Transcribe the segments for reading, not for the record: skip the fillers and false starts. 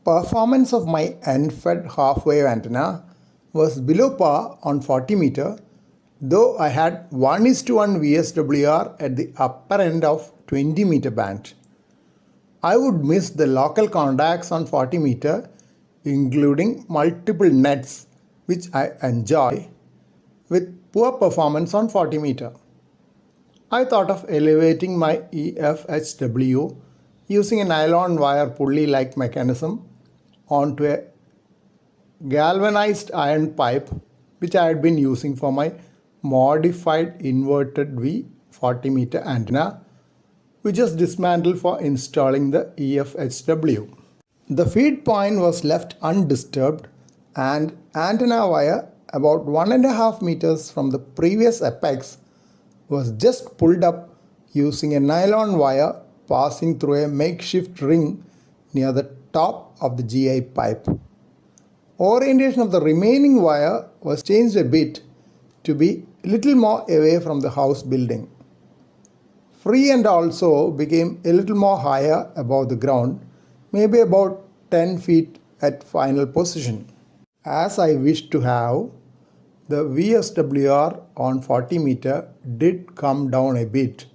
Performance of my end-fed half-wave antenna was below par on 40 meter, though I had 1:1 VSWR at the upper end of 20 meter band. I would miss the local contacts on 40 meter, including multiple nets, which I enjoy, with poor performance on 40 meter. I thought of elevating my EFHW using a nylon wire pulley-like mechanism onto a galvanized iron pipe which I had been using for my modified inverted V 40 meter antenna, which is dismantled for installing the EFHW. The feed point was left undisturbed and antenna wire about 1.5 meters from the previous apex was just pulled up using a nylon wire passing through a makeshift ring near the top of the GI pipe. Orientation of the remaining wire was changed a bit to be a little more away from the house building. Free end also became a little more higher above the ground, maybe about 10 feet at final position. As I wished to have, the VSWR on 40 meter did come down a bit,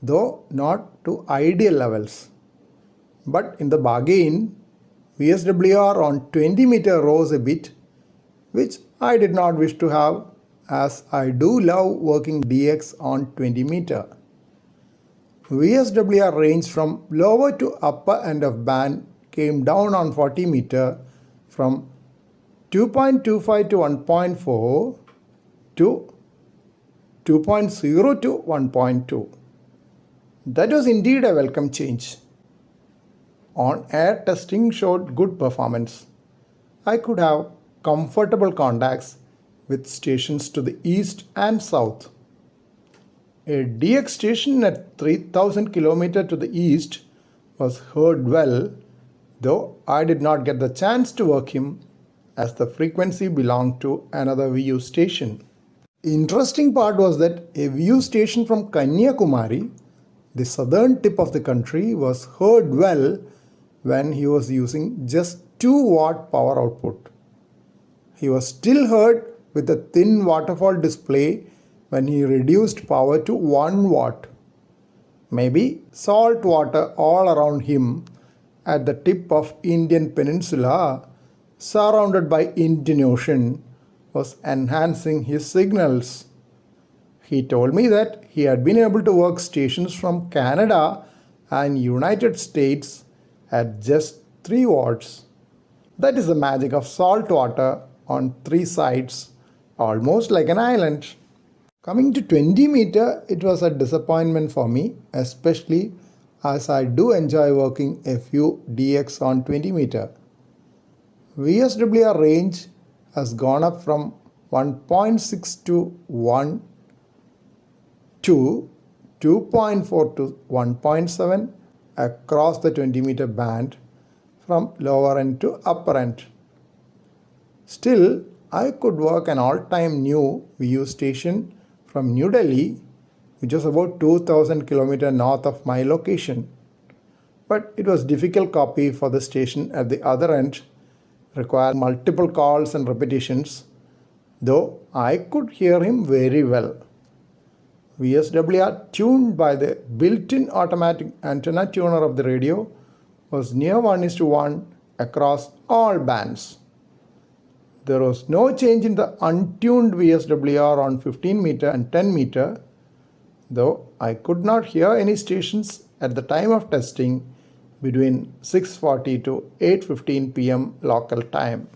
though not to ideal levels. But in the bargain, VSWR on 20 meter rose a bit, which I did not wish to have, as I do love working DX on 20 meter. VSWR range from lower to upper end of band came down on 40 meter from 2.25 to 1.4 to 2.0 to 1.2. That was indeed a welcome change. On-air testing showed good performance. I could have comfortable contacts with stations to the east and south. A DX station at 3000 km to the east was heard well, though I did not get the chance to work him as the frequency belonged to another VU station. Interesting part was that a VU station from Kanyakumari, the southern tip of the country, was heard well when he was using just 2 watt power output. He was still heard with a thin waterfall display when he reduced power to 1 watt. Maybe salt water all around him at the tip of Indian Peninsula, surrounded by Indian Ocean, was enhancing his signals. He told me that he had been able to work stations from Canada and United States at just 3 watts. That is the magic of salt water on 3 sides, almost like an island. Coming to 20 meter, it was a disappointment for me, especially as I do enjoy working a few DX on 20 meter. VSWR range has gone up from 1.6 to 1 to 2.4 to 1.7 across the 20 meter band from lower end to upper end. Still, I could work an all-time new VU station from New Delhi, which was about 2000 km north of my location. But it was difficult copy for the station at the other end, required multiple calls and repetitions, though I could hear him very well. VSWR tuned by the built-in automatic antenna tuner of the radio was near 1:1 across all bands. There was no change in the untuned VSWR on 15 meter and 10 meter, though I could not hear any stations at the time of testing between 6:40 to 8:15 p.m. local time.